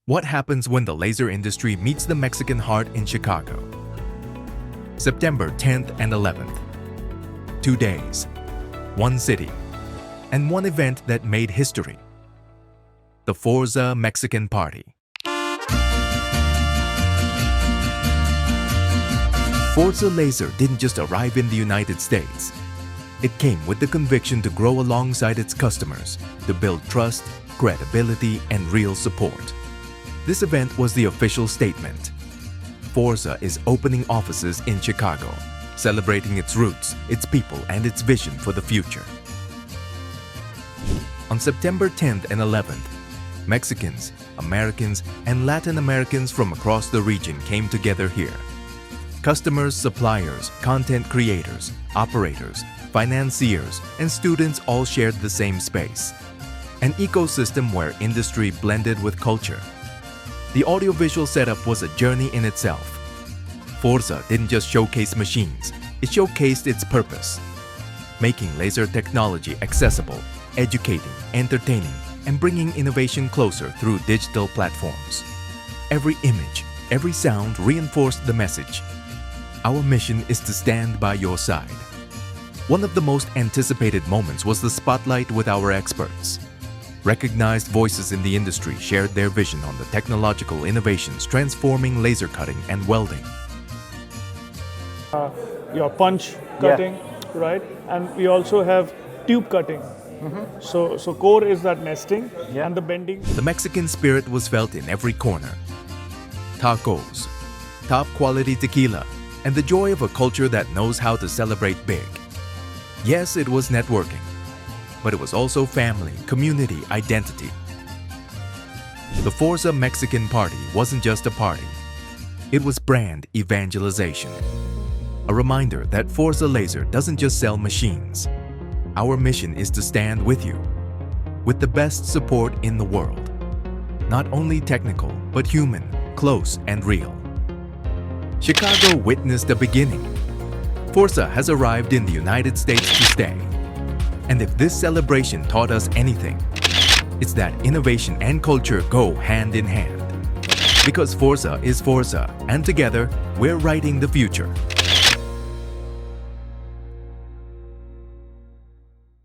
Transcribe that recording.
What happens when the laser industry meets the Mexican heart in Chicago? September 10th and 11th. 2 days, one city, and one event that made history. The FORZA Mexican Party. FORZA Laser didn't just arrive in the United States. It came with the conviction to grow alongside its customers, to build trust, credibility, and real support. This event was the official statement. FORZA is opening offices in Chicago, celebrating its roots, its people, and its vision for the future. On September 10th and 11th, Mexicans, Americans, and Latin Americans from across the region came together here. Customers, suppliers, content creators, operators, financiers, and students all shared the same space. An ecosystem where industry blended with culture. The audiovisual setup was a journey in itself. FORZA didn't just showcase machines, it showcased its purpose. Making laser technology accessible, educating, entertaining, and bringing innovation closer through digital platforms. Every image, every sound reinforced the message. Our mission is to stand by your side. One of the most anticipated moments was the spotlight with our experts. Recognized voices in the industry shared their vision on the technological innovations transforming laser cutting and welding. Your punch cutting, right? And we also have tube cutting. So core is that nesting and the bending. The Mexican spirit was felt in every corner. Tacos, top quality tequila, and the joy of a culture that knows how to celebrate big. Yes, it was networking, but it was also family, community, identity. The FORZA Mexican Party wasn't just a party. It was brand evangelization. A reminder that FORZA Laser doesn't just sell machines. Our mission is to stand with you, with the best support in the world. Not only technical, but human, close, and real. Chicago witnessed a beginning. FORZA has arrived in the United States to stay. And if this celebration taught us anything, it's that innovation and culture go hand in hand. Because FORZA is FORZA, and together, we're writing the future.